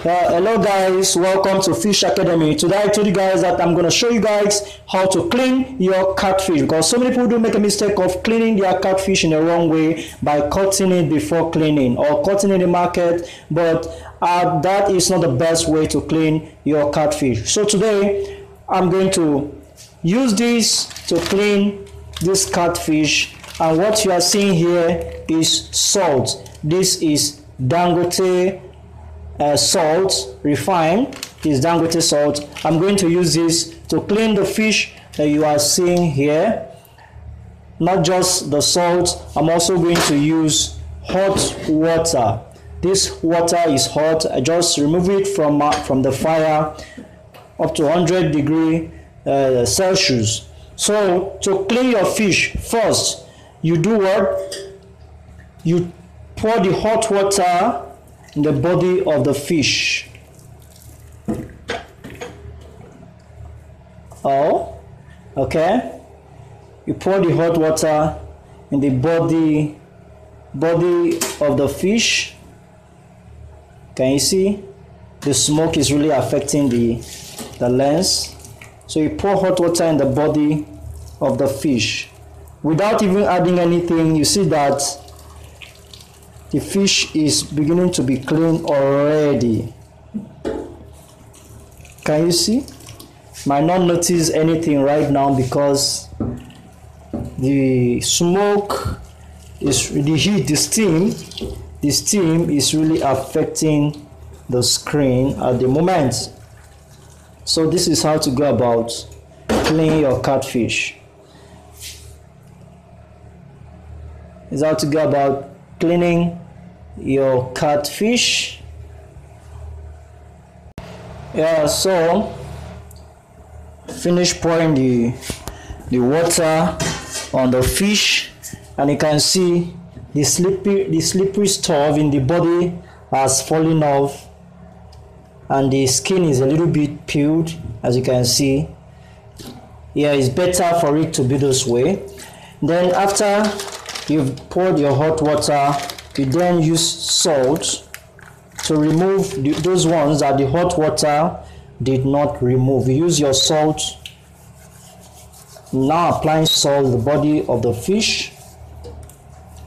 Hello guys, welcome to Fish Academy. Today I told you guys that I'm going to show you guys how to clean your catfish, because so many people do make a mistake of cleaning their catfish in the wrong way by cutting it before cleaning or cutting in the market, but that is not the best way to clean your catfish. So today I'm going to use this to clean this catfish, and what you are seeing here is salt. This is Dangote salt, refined. Is Dangote salt. I'm going to use this to clean the fish that you are seeing here. Not just the salt, I'm also going to use hot water. This water is hot. I just remove it from the fire up to 100 degrees Celsius. So to clean your fish, first you do what? You pour the hot water in the body of the fish. Okay. You pour the hot water in the body of the fish. Can you see? The smoke is really affecting the lens. So you pour hot water in the body of the fish without even adding anything. You see that the fish is beginning to be clean already. Can you see? Might not notice anything right now because the smoke is the heat, the steam is really affecting the screen at the moment. So this is how to go about cleaning your catfish. This is how to go about cleaning your catfish. Yeah, so finish pouring the water on the fish, and you can see the slippery stuff in the body has fallen off, and the skin is a little bit peeled, as you can see. Yeah, it's better for it to be this way. Then after you've poured your hot water, you then use salt to remove those ones that the hot water did not remove. You use your salt. Now applying salt to the body of the fish.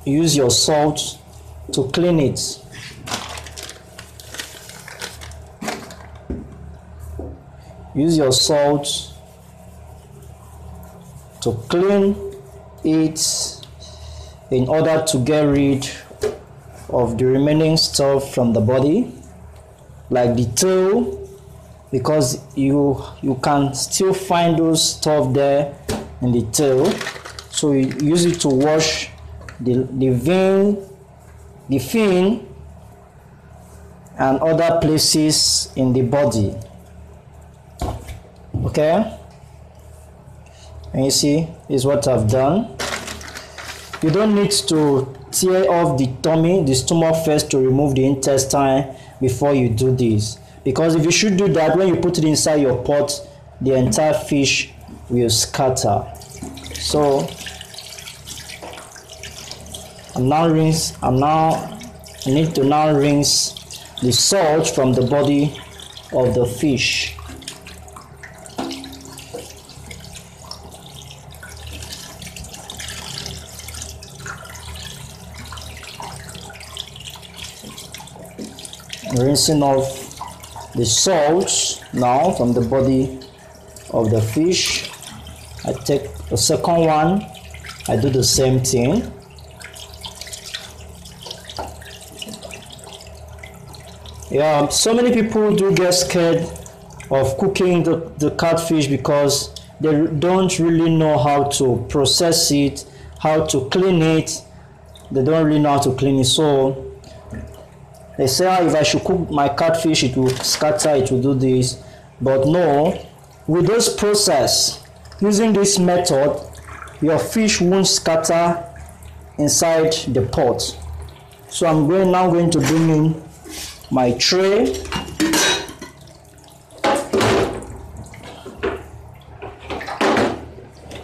Use your salt to clean it. Use your salt to clean it in order to get rid of the remaining stuff from the body, like the tail, because you can still find those stuff there in the tail. So you use it to wash the fin and other places in the body. Okay, and you see is what I've done. You don't need to tear off the tummy, the stomach first, to remove the intestine before you do this, because if you should do that, when you put it inside your pot, the entire fish will scatter. So I need to now rinse the salt from the body of the fish. Rinsing off the salt now from the body of the fish. I take the second one, I do the same thing. Yeah, so many people do get scared of cooking the catfish because they don't really know how to process it, how to clean it. They don't really know how to clean it. So they say, if I should cook my catfish, it will scatter, it will do this. But no, with this process, using this method, your fish won't scatter inside the pot. So I'm now going to bring in my tray.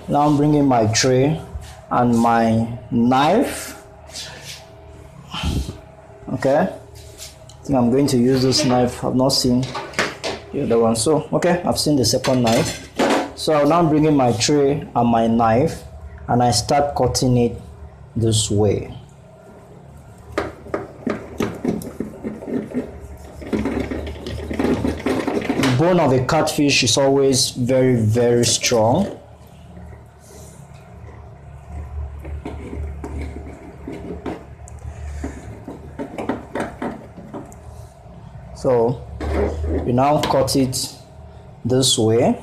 Now I'm bringing my tray and my knife. Okay, think I'm going to use this knife. I've not seen the other one. So okay, I've seen the second knife. So I'll now bring in my tray and my knife, and I start cutting it this way. The bone of a catfish is always very, very strong. So you now cut it this way.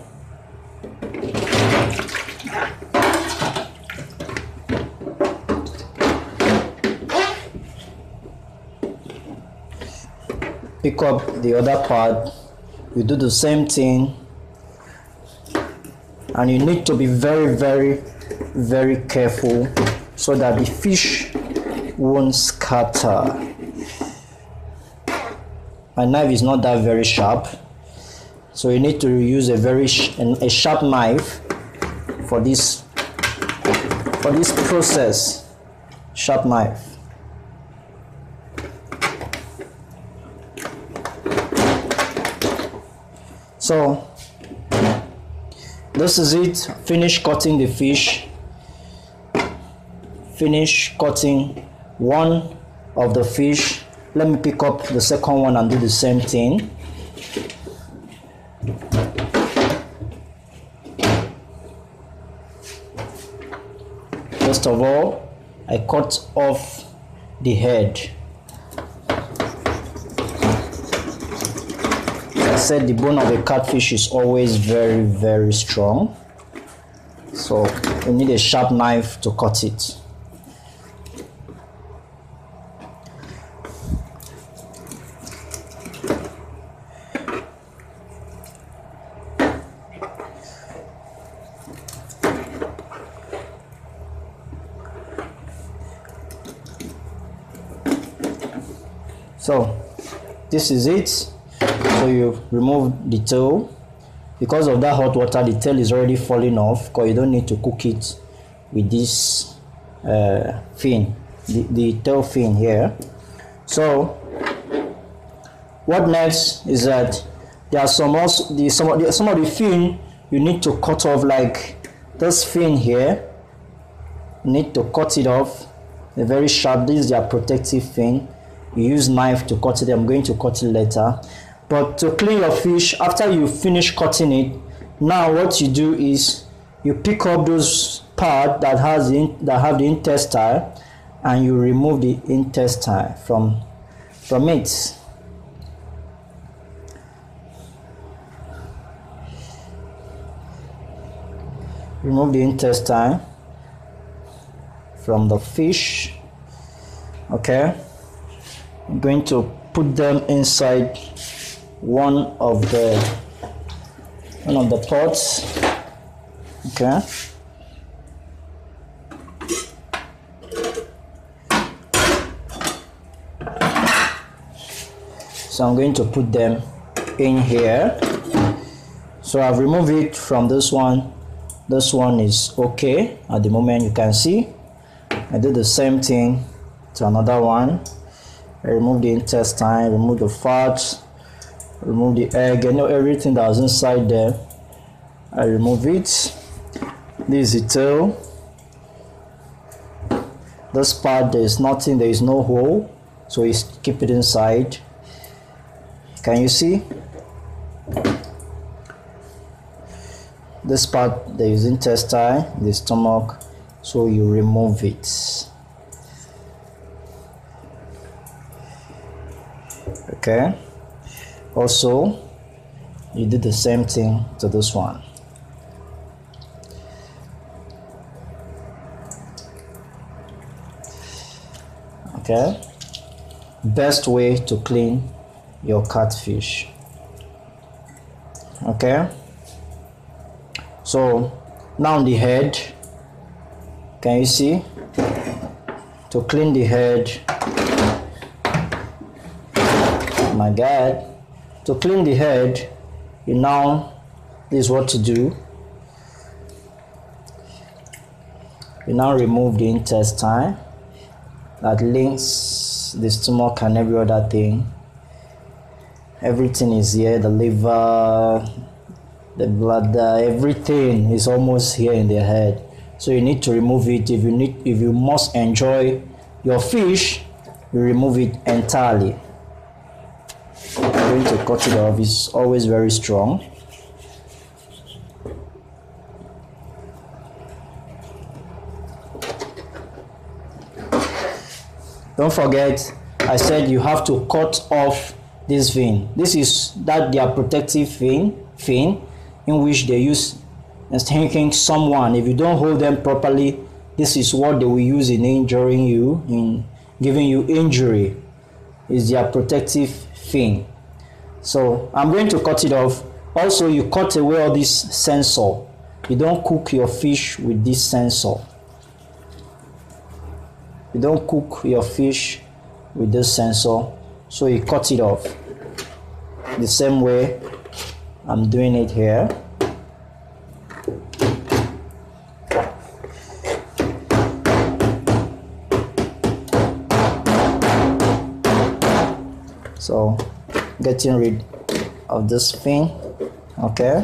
Pick up the other part. You do the same thing, and you need to be very, very, very careful so that the fish won't scatter. My knife is not that very sharp, so you need to use a very sharp knife for this process. Sharp knife. So this is it. Finish cutting the fish. Finish cutting one of the fish. Let me pick up the second one and do the same thing. First of all, I cut off the head. As I said, the bone of a catfish is always very, very strong. So you need a sharp knife to cut it. So this is it. So you remove the tail. Because of that hot water, the tail is already falling off, because you don't need to cook it with this fin, the tail fin here. So what next is that there are some of the fin you need to cut off, like this fin here. You need to cut it off. They're very sharp. This is their protective fin. You use knife to cut it. I'm going to cut it later. But to clean your fish, after you finish cutting it, now what you do is you pick up those parts that have the intestine, and you remove the intestine from it. Remove the intestine from the fish. Okay, I'm going to put them inside one of the pots. Okay, so I'm going to put them in here. So I've removed it from this one. This one is okay at the moment. You can see I did the same thing to another one. I remove the intestine, remove the fat, remove the egg, and everything that was inside there. I remove it. This is the tail. This part, there is nothing, there is no hole, so you keep it inside. Can you see? This part, there is intestine, the stomach, so you remove it. Okay. Also, you do the same thing to this one. Okay. Best way to clean your catfish. Okay. So now the head, can you see? To clean the head, my God, to clean the head, this is what to do. You now remove the intestine that links the stomach and every other thing. Everything is here, the liver, the bladder, everything is almost here in the head. So you need to remove it. If you must enjoy your fish, you remove it entirely. I'm going to cut it off. It's always very strong. Don't forget, I said you have to cut off this fin. This is their protective fin in which they use in stinking someone. If you don't hold them properly, this is what they will use in injuring you, in giving you injury. Is their protective fin. So I'm going to cut it off. Also, you cut away all this sensor. You don't cook your fish with this sensor. You don't cook your fish with this sensor, so you cut it off the same way I'm doing it here. So getting rid of this fin. Okay,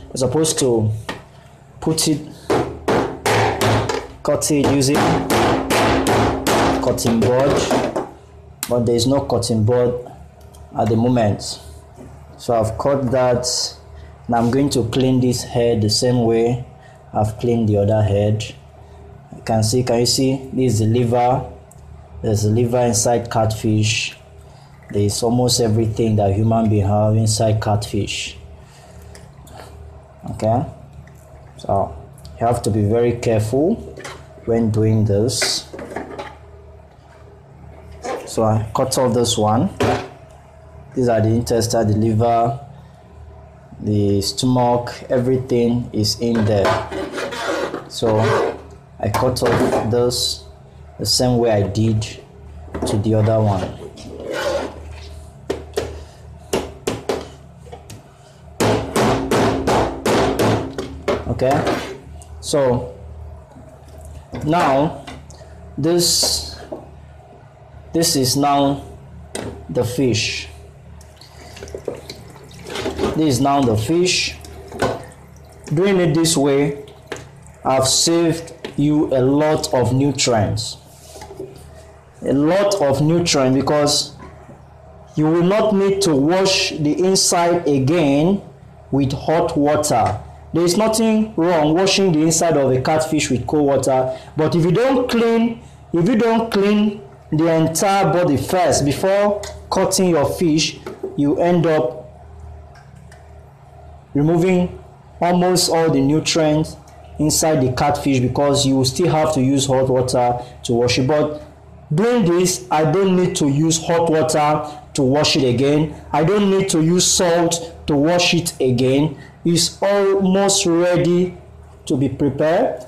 you're supposed to cut it using cutting board, but there is no cutting board at the moment. So I've cut that. Now I'm going to clean this head the same way I've cleaned the other head. Can you see this is the liver. There's a liver inside catfish. There is almost everything that human being have inside catfish. Okay, so you have to be very careful when doing this. So I cut off this one. These are the intestine, the liver, the stomach, everything is in there. So I cut off this the same way I did to the other one. Okay, so now this is now the fish. This is now the fish. Doing it this way, I've saved you a lot of nutrients. A lot of nutrients, because you will not need to wash the inside again with hot water. There is nothing wrong washing the inside of a catfish with cold water, but if you don't clean the entire body first before cutting your fish, you end up removing almost all the nutrients inside the catfish, because you will still have to use hot water to wash it. But doing this, I don't need to use hot water to wash it again. I don't need to use salt to wash it again. It's almost ready to be prepared.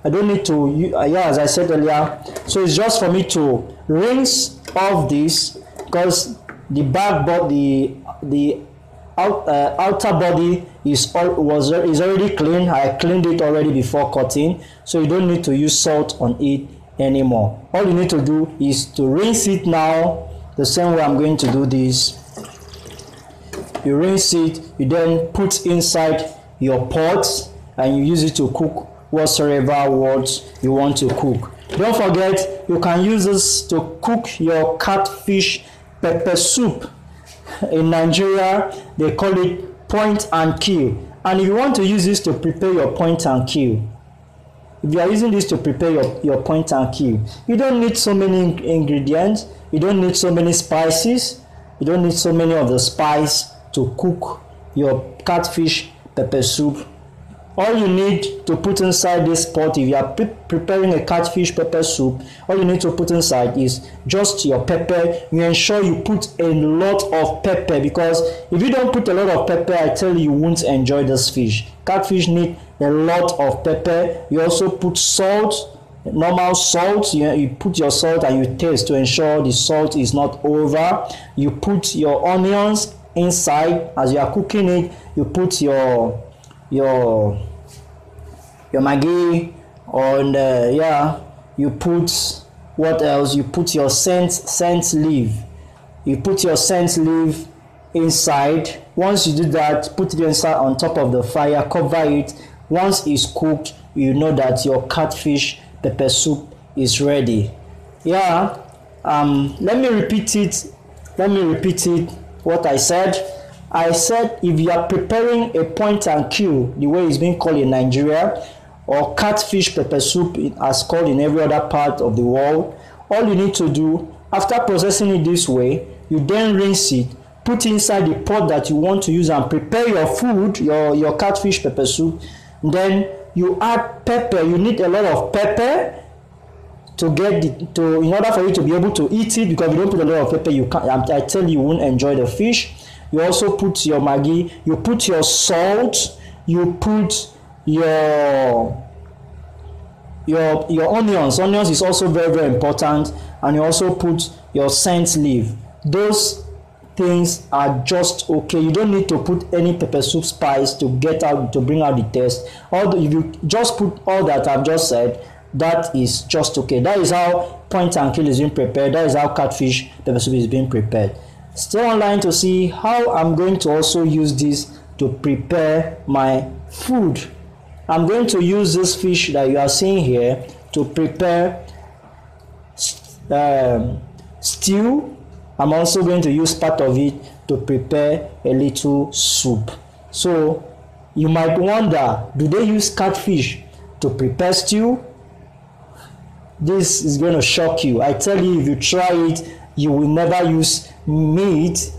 I don't need to, as I said earlier, so it's just for me to rinse off this, because the back body, the outer body is already clean. I cleaned it already before cutting, so you don't need to use salt on it anymore. All you need to do is to rinse it now the same way I'm going to do this. You rinse it, you then put inside your pot and you use it to cook whatsoever you want to cook. Don't forget, you can use this to cook your catfish pepper soup. In Nigeria, they call it point and kill. And if you want to use this to prepare your point and kill, if you are using this to prepare your point and kill, you don't need so many ingredients, you don't need so many spices, you don't need so many of the spice to cook your catfish pepper soup. All you need to put inside this pot, if you are preparing a catfish pepper soup, all you need to put inside is just your pepper. You ensure you put a lot of pepper, because if you don't put a lot of pepper, I tell you won't enjoy this fish. Catfish need a lot of pepper. You also put salt, normal salt. You put your salt and you taste to ensure the salt is not over. You put your onions inside. As you are cooking it, you put your your Maggi, and yeah, you put, what else? You put your scent leaf. You put your scent leaf inside. Once you do that, put it inside on top of the fire, cover it. Once it's cooked, you know that your catfish pepper soup is ready. Yeah, let me repeat it what I said. I said if you are preparing a point and kill, the way it's being called in Nigeria, or catfish pepper soup as called in every other part of the world, all you need to do after processing it this way, you then rinse it, put inside the pot that you want to use and prepare your food, your catfish pepper soup. Then you add pepper. You need a lot of pepper to get it, in order for you to be able to eat it, because if you don't put a lot of pepper, you can't, I tell you won't enjoy the fish. You also put your Maggi, you put your salt, you put your onions. Onions is also very, very important, and you also put your scent leaf. Those things are just okay. You don't need to put any pepper soup spice to bring out the taste. Although if you just put all that I've just said, that is just okay. That is how point and kill is being prepared. That is how catfish pepper soup is being prepared. Stay online to see how I'm going to also use this to prepare my food. I'm going to use this fish that you are seeing here to prepare stew. I'm also going to use part of it to prepare a little soup. So you might wonder, do they use catfish to prepare stew? This is going to shock you. I tell you, if you try it, you will never use meat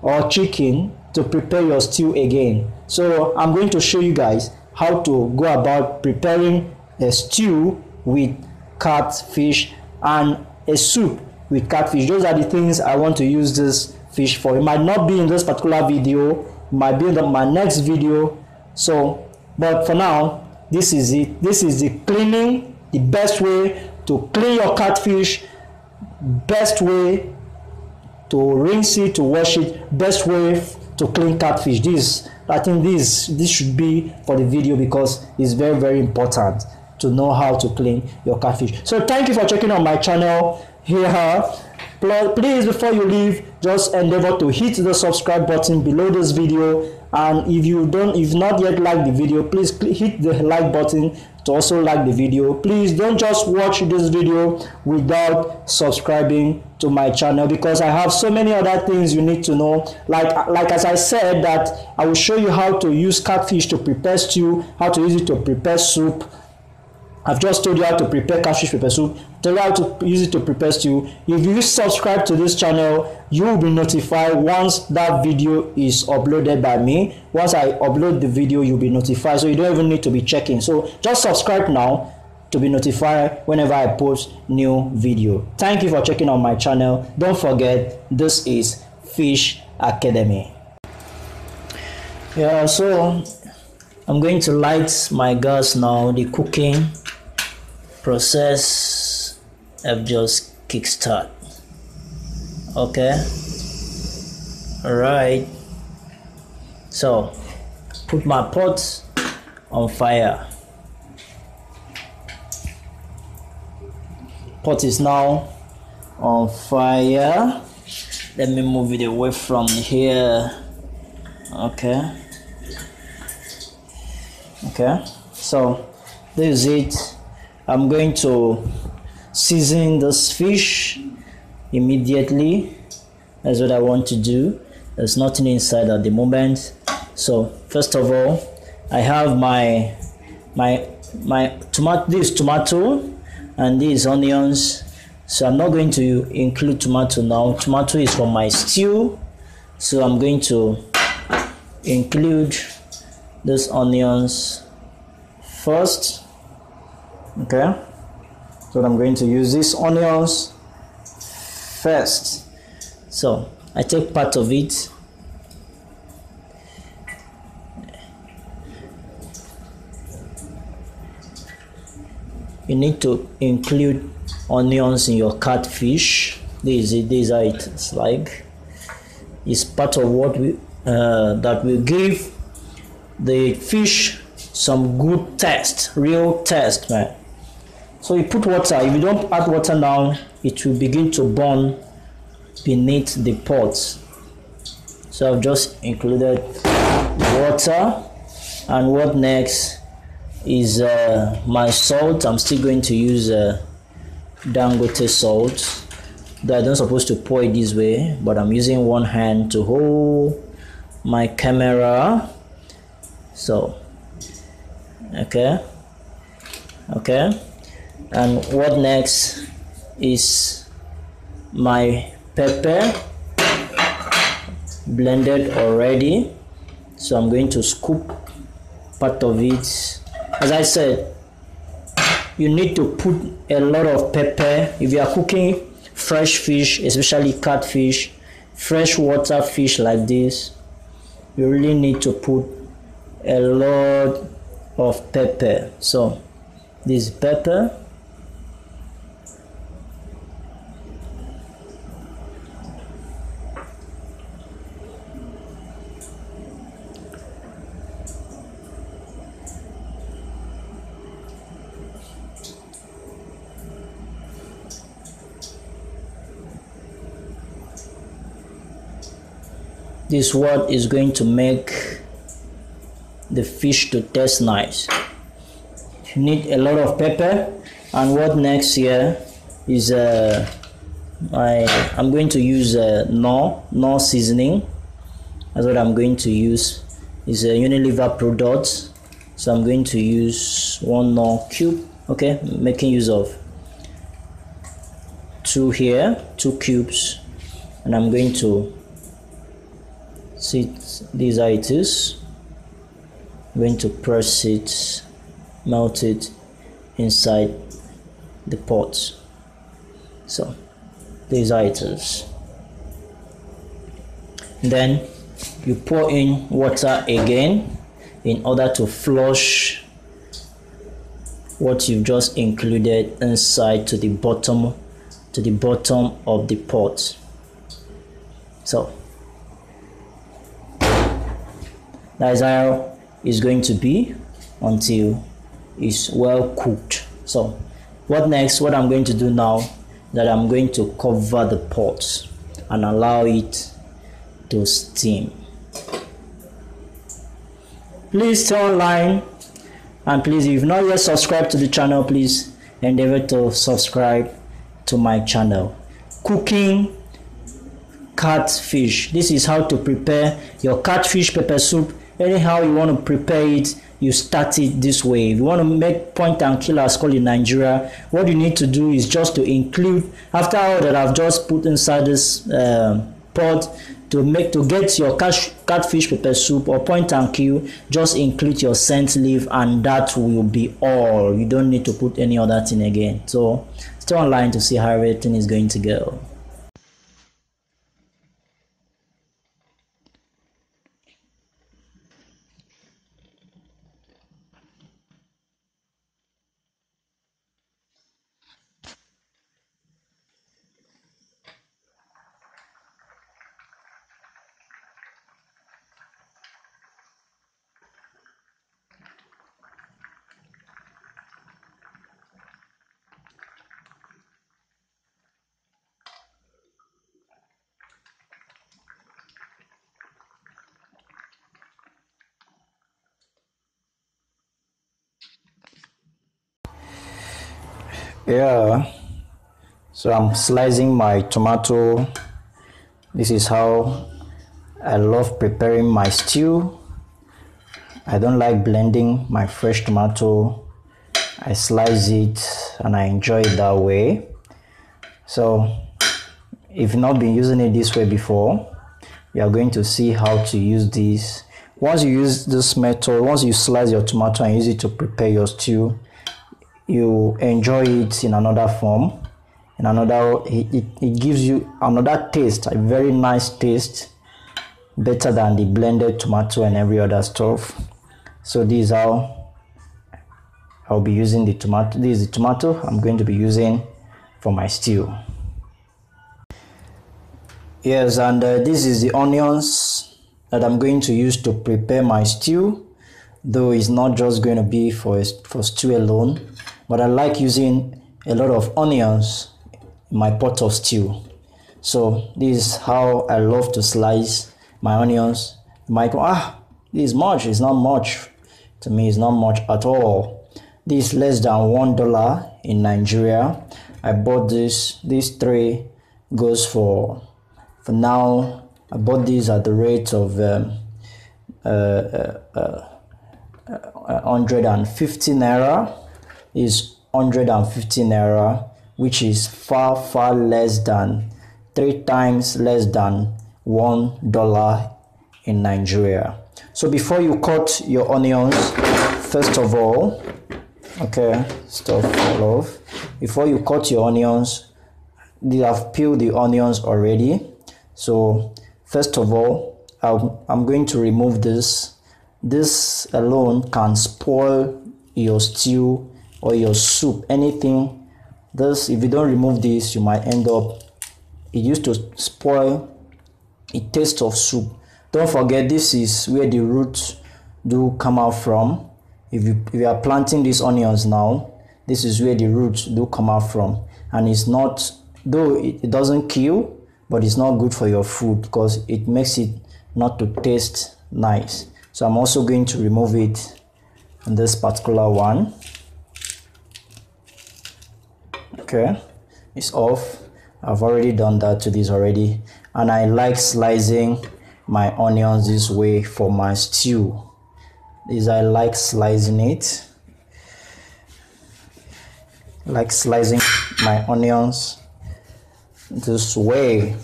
or chicken to prepare your stew again. So I'm going to show you guys how to go about preparing a stew with catfish and a soup with catfish. Those are the things I want to use this fish for. It might not be in this particular video, it might be in my next video. So, but for now, this is it. This is the cleaning, the best way to clean your catfish, best way to rinse it, to wash it, best way to clean catfish. I think this should be for the video, because it's very, very important to know how to clean your catfish. So thank you for checking on my channel here. Please, before you leave, just endeavor to hit the subscribe button below this video, and if not yet like the video, please hit the like button to also like the video. Please don't just watch this video without subscribing to my channel, because I have so many other things you need to know. Like as I said, that I will show you how to use catfish to prepare stew, how to use it to prepare soup. I've just told you how to prepare catfish pepper soup, tell you how to use it to prepare stew. If you subscribe to this channel, you will be notified once that video is uploaded by me. Once I upload the video, you'll be notified, so you don't even need to be checking. So just subscribe now to be notified whenever I post new video. Thank you for checking on my channel. Don't forget, this is Fish Academy. Yeah, so I'm going to light my gas now. The cooking process have just kickstart. Okay, all right, so put my pot on fire. Pot is now on fire. Let me move it away from here. Okay, so this is it. I'm going to season this fish immediately. That's what I want to do. There's nothing inside at the moment. So first of all, I have my tomato. This tomato and these onions. So I'm not going to include tomato now. Tomato is from my stew, so I'm going to include these onions first. Okay, so I'm going to use these onions first. So I take part of it. You need to include onions in your catfish. This is how it's like. It's part of what we that will give the fish some good taste, real taste, man. So you put water. If you don't add water now, it will begin to burn beneath the pot. So I've just included water, and what next is my salt. I'm still going to use Dangote salt. Though I don't supposed to pour it this way, but I'm using one hand to hold my camera. So okay, and what next is my pepper, blended already. So I'm going to scoop part of it. As I said, you need to put a lot of pepper if you are cooking fresh fish, especially catfish, freshwater fish like this. You really need to put a lot of pepper. So this pepper, this is what is going to make the fish to taste nice. You need a lot of pepper. And what next here is I'm going to use Knorr seasoning. That's what I'm going to use. Is a Unilever product, so I'm going to use one Knorr cube. Okay, making use of two cubes, and I'm going to see these how it is. I'm going to press it, melt it inside the pot. So these how it is. Then you pour in water again in order to flush what you've just included inside to the bottom of the pot. So that is how it's going to be until it's well cooked. So what next? What I'm going to do now, that I'm going to cover the pot and allow it to steam. Please stay online, and please, if you've not yet subscribed to the channel, please endeavor to subscribe to my channel. Cooking catfish. This is how to prepare your catfish pepper soup. Anyhow you want to prepare it, you start it this way. If you want to make point and kill as called in Nigeria, what you need to do is just to include, after all that I've just put inside this pot, to get your catfish pepper soup or point and kill, just include your scent leaf, and that will be all. You don't need to put any other thing again. So stay online to see how everything is going to go. Yeah, so I'm slicing my tomato. This is how I love preparing my stew. I don't like blending my fresh tomato. I slice it and I enjoy it that way. So if you've not been using it this way before, you are going to see how to use this. Once you use this method, once you slice your tomato and use it to prepare your stew, you enjoy it in another form, in another, it gives you another taste, a very nice taste, better than the blended tomato and every other stuff. So this is how I'll be using the tomato. This is the tomato I'm going to be using for my stew. Yes, and this is the onions that I'm going to use to prepare my stew. though it's not just going to be for stew alone, but I like using a lot of onions in my pot of stew. So this is how I love to slice my onions. You might go, this is much. It's not much. To me, it's not much at all. This is less than $1 in Nigeria. I bought this. These three goes for now. I bought these at the rate of 150 naira. Is 150 naira, which is far less than 3 times less than $1 in Nigeria. So before you cut your onions, first of all, okay, stop all off. Before you cut your onions, you have peeled the onions already. So first of all, I'm going to remove this. This alone can spoil your stew or your soup, anything. This, if you don't remove this, you might end up, it used to spoil the taste of soup. Don't forget, this is where the roots do come out from. If you are planting these onions now, this is where the roots do come out from. And it's not, though it doesn't kill, but it's not good for your food because it makes it not to taste nice. So I'm also going to remove it in this particular one. Okay, it's off. I've already done that to this already. And I like slicing my onions this way for my stew. I like slicing it. I like slicing my onions this way,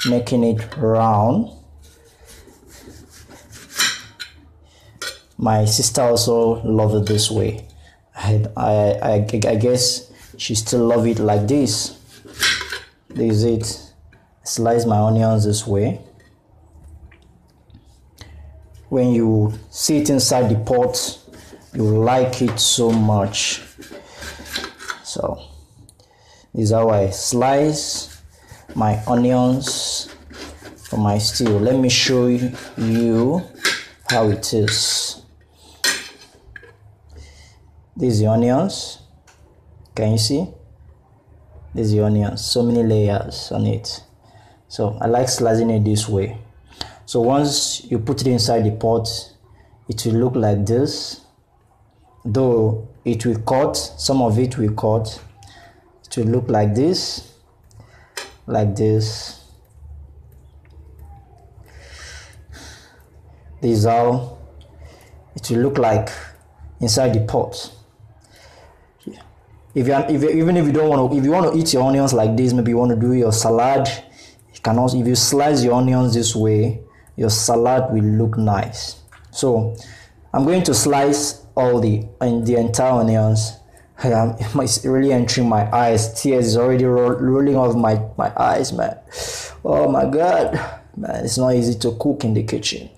making it round. My sister also loves it this way. I guess she still loves it like this. This is it. Slice my onions this way. When you see it inside the pot, you like it so much. So this is how I slice my onions for my stew. Let me show you how it is. This is the onions. Can you see? This is the onions. So many layers on it. So I like slicing it this way. So once you put it inside the pot, it will look like this. Though it will cut, some of it will cut. It will look like this. Like this. This is how it will look like inside the pot. Even if you don't want to, if you want to eat your onions like this, maybe you want to do your salad, you can also, if you slice your onions this way, your salad will look nice. So I'm going to slice all the entire onions. It's really entering my eyes. Tears is already rolling off my eyes, man. Oh my god, man, it's not easy to cook in the kitchen.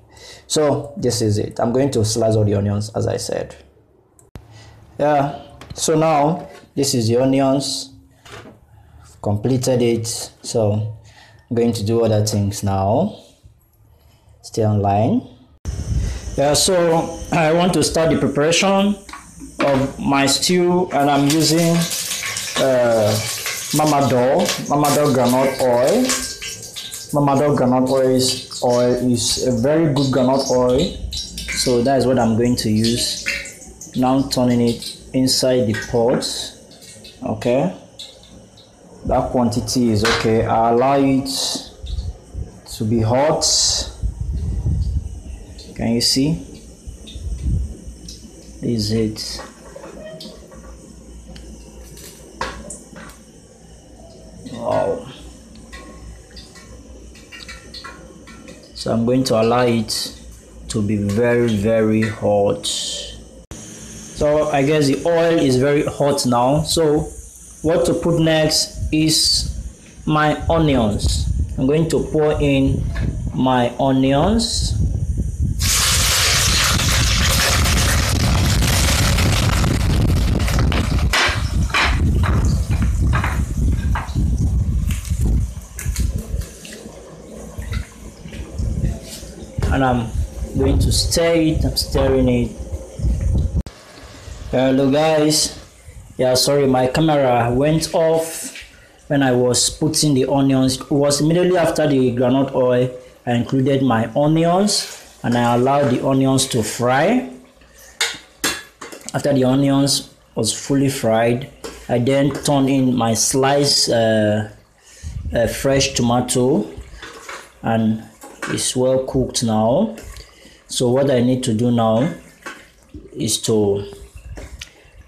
So this is it. I'm going to slice all the onions as I said. Yeah, so now this is the onions. I've completed it. So I'm going to do other things now. Stay online. Yeah, so I want to start the preparation of my stew, and I'm using Mamador groundnut oil. Mamador groundnut oil is a very good groundnut oil, so that is what I'm going to use. Now turning it inside the pot. Okay, that quantity is okay. I allow it to be hot. Can you see? This is it. Wow. So I'm going to allow it to be very hot. So I guess the oil is very hot now. So what to put next is my onions. I'm going to pour in my onions. And I'm going to stir it. I'm stirring it. Hello guys. Yeah, sorry, my camera went off when I was putting the onions. It was immediately after the groundnut oil. I included my onions and I allowed the onions to fry. After the onions was fully fried, I then turned in my sliced fresh tomato, and it's well cooked now. So what I need to do now is to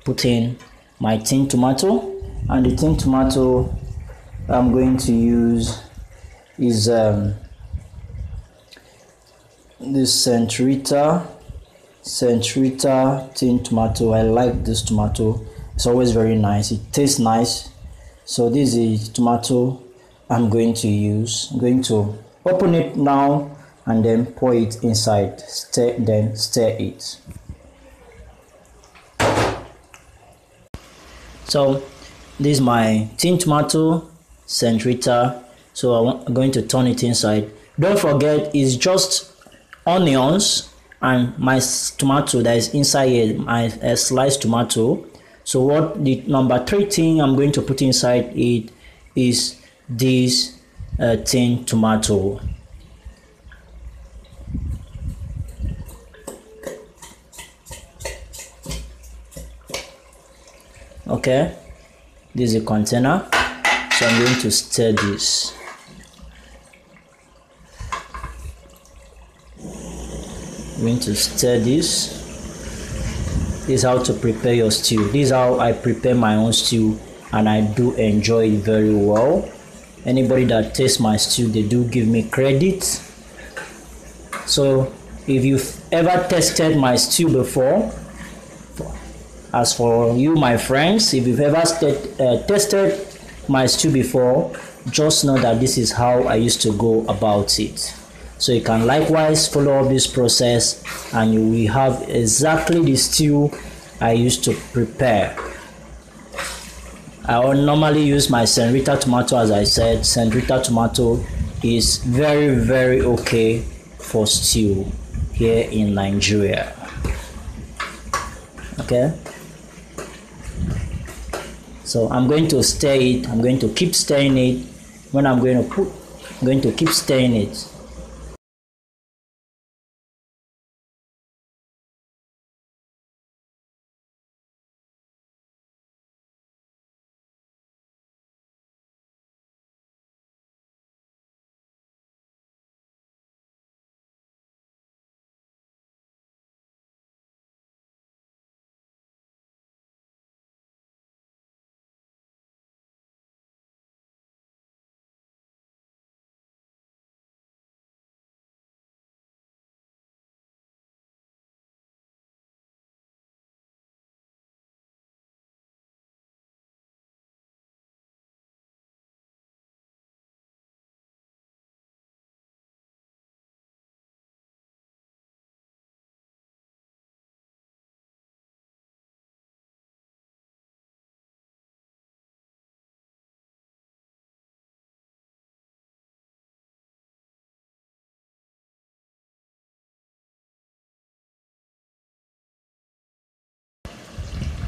put in my tin tomato, and the tin tomato I'm going to use is this St-Rita tin tomato. I like this tomato. It's always very nice. It tastes nice. So this is tomato I'm going to use. I'm going to open it now and then pour it inside. Then stir it. So this is my tin tomato St-Rita. So I'm going to turn it inside. Don't forget, it's just onions and my tomato that is inside here, my sliced tomato. So what the number 3 thing I'm going to put inside it is this tin tomato. Okay, this is a container, so I'm going to stir this. I'm going to stir this. This is how to prepare your stew. This is how I prepare my own stew, and I do enjoy it very well. Anybody that tastes my stew, they do give me credit. So if you've ever tasted my stew before, as for you, my friends, if you've ever tasted my stew before, just know that this is how I used to go about it. So you can likewise follow up this process and you will have exactly the stew I used to prepare. I will normally use my St-Rita tomato. As I said, St-Rita tomato is very, very okay for stew here in Nigeria. Okay. So I'm going to stir it. I'm going to keep stirring it. When I'm going to keep stirring it.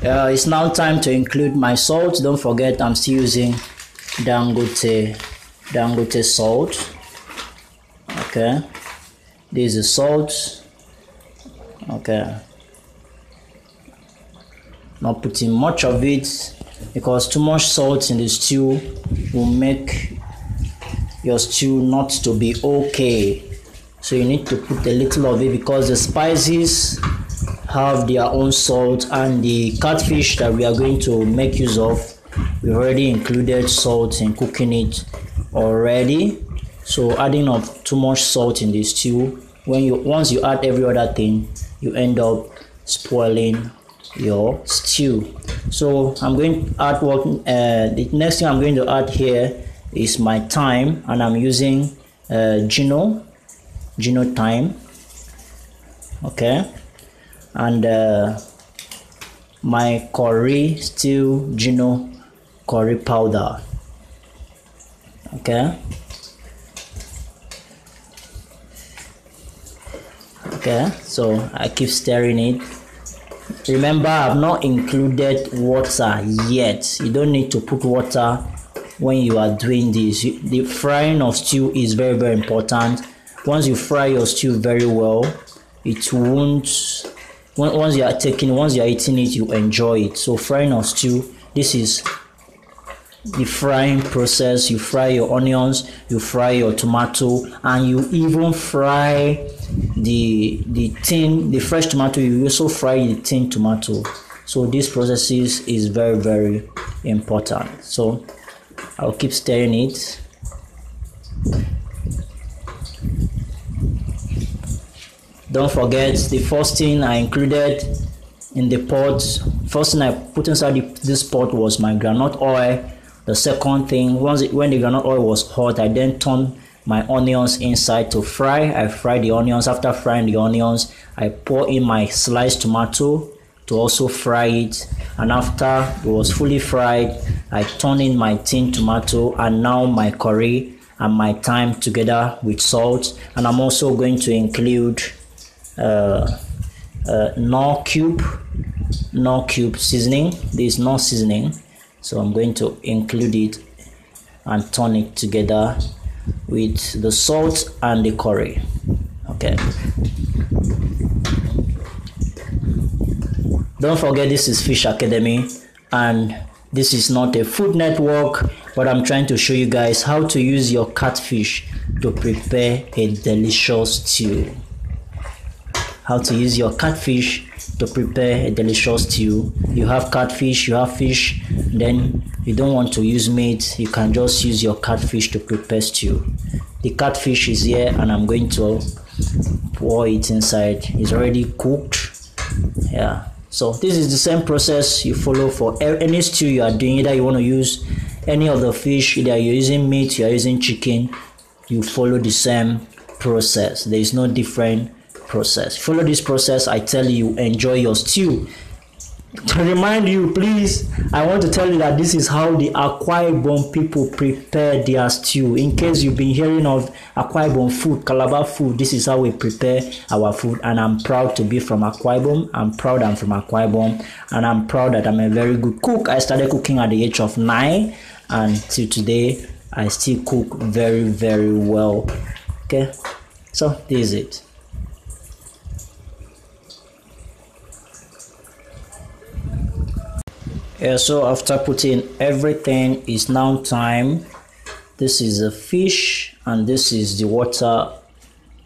It's now time to include my salt. Don't forget, I'm still using Dangote salt. Okay, this is salt. Okay, not putting much of it because too much salt in the stew will make your stew not to be okay. So you need to put a little of it because the spices have their own salt, and the catfish that we are going to make use of, we already included salt in cooking it already. So adding up too much salt in the stew, once you add every other thing, you end up spoiling your stew. So I'm going to add the next thing I'm going to add here is my thyme, and I'm using Gino thyme. Okay, and my curry Gino curry powder. Okay. Okay, so I keep stirring it. Remember, I've not included water yet. You don't need to put water when you are doing this. The frying of stew is very, very important. Once you fry your stew very well, it won't, once you are eating it, you enjoy it. So frying of stew, this is the frying process. You fry your onions, you fry your tomato, and you even fry the fresh tomato. You also fry the tin tomato. So this process is very, very important. So I'll keep stirring it. Don't forget, the first thing I included in the pot, first thing I put inside this pot was my groundnut oil. The second thing, when the groundnut oil was hot, I then turned my onions inside to fry. I fry the onions. After frying the onions, I pour in my sliced tomato to also fry it. And after it was fully fried, I turn in my tin tomato and now my curry and my thyme together with salt. And I'm also going to include Knorr cube seasoning. This is Knorr seasoning, so I'm going to include it and turn it together with the salt and the curry. Okay, don't forget, this is Fish Academy and this is not a food network, but I'm trying to show you guys how to use your catfish to prepare a delicious stew. How to use your catfish to prepare a delicious stew. You have catfish, you have fish, then you don't want to use meat, you can just use your catfish to prepare stew. The catfish is here and I'm going to pour it inside. It's already cooked. Yeah, so this is the same process you follow for any stew you are doing. Either you want to use any of the fish, either you're using meat, you're using chicken, you follow the same process. There is no different process. Follow this process, I tell you, enjoy your stew. To remind you, please, I want to tell you that this is how the Akwa Ibom people prepare their stew. In case you've been hearing of Akwa Ibom food, Calabar food, this is how we prepare our food. And I'm proud to be from Akwa Ibom. I'm proud I'm from Akwa Ibom, and I'm proud that I'm a very good cook. I started cooking at the age of 9, and till today I still cook very, very well. Okay, so this is it. Yeah, so after putting everything, is now time. This is the fish and this is the water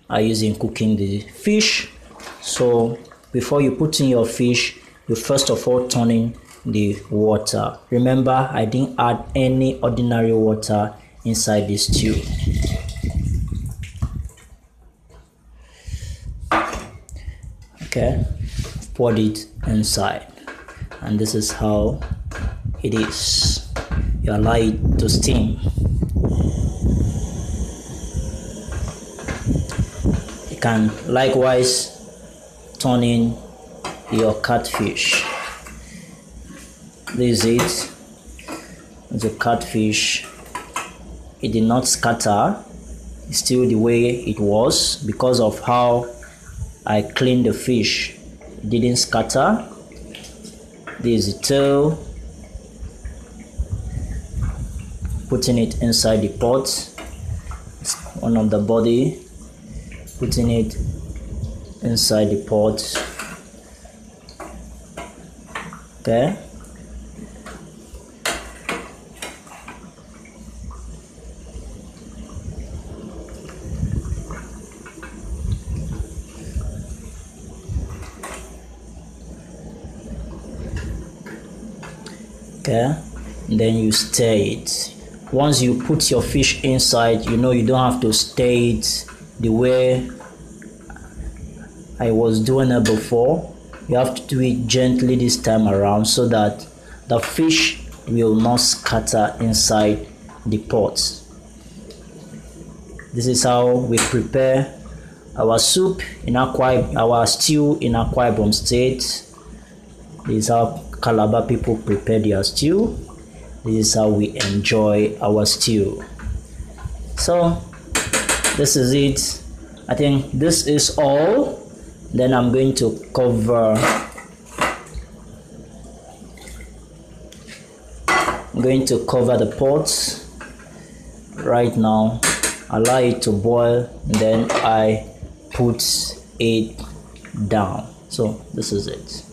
I use in cooking the fish. So before you put in your fish, you first of all turn in the water. Remember, I didn't add any ordinary water inside this stew. Okay, poured it inside. And this is how it is. You allow it to steam. You can likewise turn in your catfish. This is it. The catfish, it did not scatter. It's still the way it was because of how I cleaned the fish. It didn't scatter. This is the tail. Putting it inside the pot. It's one of the body. Putting it inside the pot. Okay. Okay, then you stir it. Once you put your fish inside, you know you don't have to stir it the way I was doing it before. You have to do it gently this time around so that the fish will not scatter inside the pot. This is how we prepare our soup in our stew in Akwa Ibom State. This is how Calabar people prepare their stew. This is how we enjoy our stew. So this is it. I think this is all. Then I'm going to cover. I'm going to cover the pot right now, allow it to boil, then I put it down. So this is it.